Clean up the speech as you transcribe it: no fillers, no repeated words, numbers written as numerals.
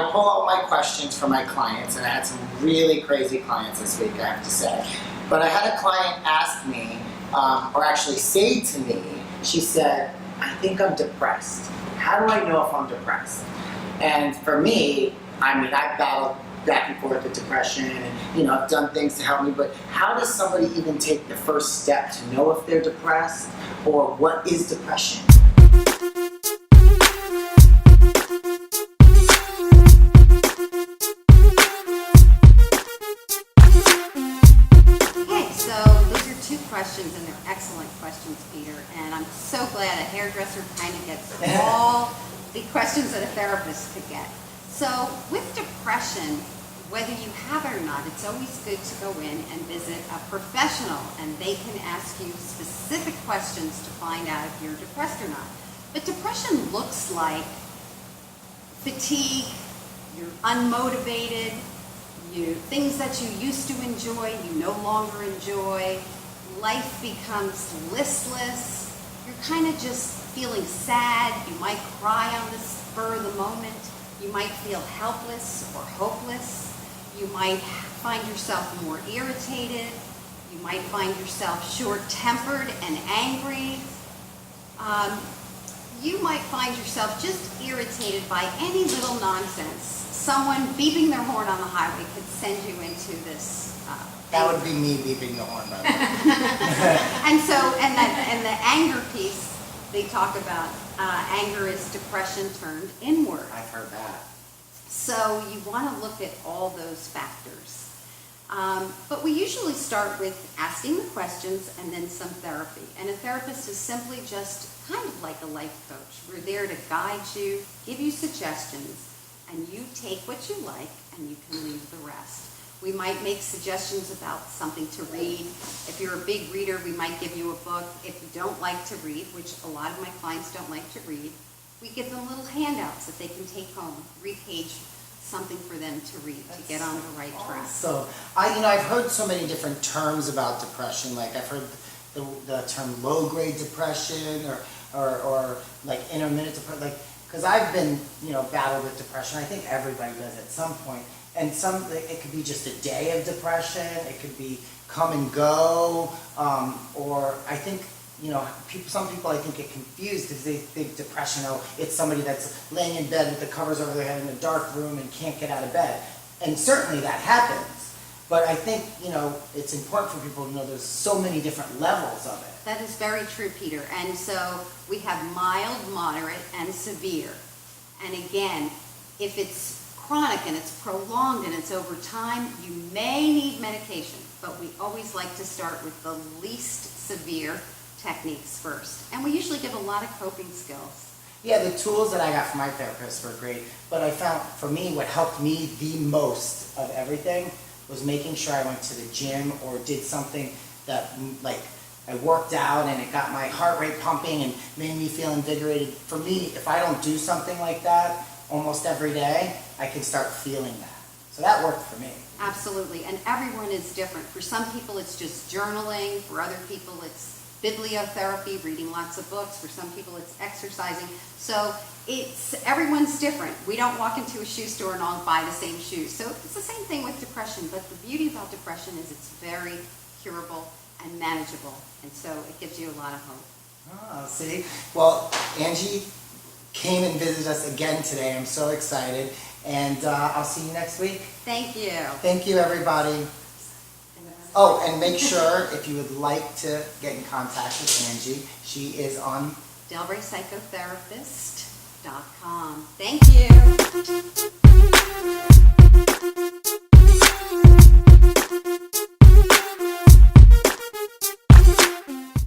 I pull out my questions for my clients, and I had some really crazy clients this week, I have to say. But I had a client ask me, or actually say to me, she said, I think I'm depressed. How do I know if I'm depressed? And for me, I mean, I've battled back and forth with depression and, I've done things to help me, but how does somebody even take the first step to know if they're depressed, or what is depression? Questions, and they're excellent questions, Peter, and I'm so glad a hairdresser kind of gets all the questions that a therapist could get. So with depression, whether you have it or not, it's always good to go in and visit a professional, and they can ask you specific questions to find out if you're depressed or not. But depression looks like fatigue, you're unmotivated, things that you used to enjoy, you no longer enjoy. Life becomes listless. You're kind of just feeling sad. You might cry on the spur of the moment. You might feel helpless or hopeless. You might find yourself more irritated. You might find yourself short-tempered and angry. You might find yourself just irritated by any little nonsense. Someone beeping their horn on the highway could send you into this. That would be me beeping the horn, by the way. and the anger piece, they talk about anger is depression turned inward. I've heard that. So you want to look at all those factors. But we usually start with asking the questions and then some therapy. And a therapist is simply just kind of like a life coach. We're there to guide you, give you suggestions, and you take what you like and you can leave the rest. We might make suggestions about something to read. If you're a big reader, we might give you a book. If you don't like to read, which a lot of my clients don't like to read, we give them little handouts that they can take home, repage something for them to read to get on the right track. So, I've heard so many different terms about depression. Like I've heard the term low-grade depression or like intermittent depression. Like, because I've been, battled with depression. I think everybody does at some point. And it could be just a day of depression, it could be come and go, or I think, some people I think get confused because they think depression, it's somebody that's laying in bed with the covers over their head in a dark room and can't get out of bed. And certainly that happens. But I think, it's important for people to know there's so many different levels of it. That is very true, Peter. And so we have mild, moderate, and severe. And again, if it's chronic and it's prolonged and it's over time, you may need medication, but we always like to start with the least severe techniques first. And we usually give a lot of coping skills. Yeah, the tools that I got from my therapist were great, but I found for me what helped me the most of everything was making sure I went to the gym or did something that I worked out and it got my heart rate pumping and made me feel invigorated. For me, if I don't do something like that almost every day, I can start feeling that. So that worked for me. Absolutely, and everyone is different. For some people it's just journaling, for other people it's bibliotherapy, reading lots of books, for some people it's exercising. So everyone's different. We don't walk into a shoe store and all buy the same shoes. So it's the same thing with depression, but the beauty about depression is it's very curable and manageable, and so it gives you a lot of hope. Oh, see? Well, Angie came and visited us again today. I'm so excited. And I'll see you next week. Thank you. Thank you, everybody. Oh, and make sure if you would like to get in contact with Angie, she is on DelrayPsychotherapist.com.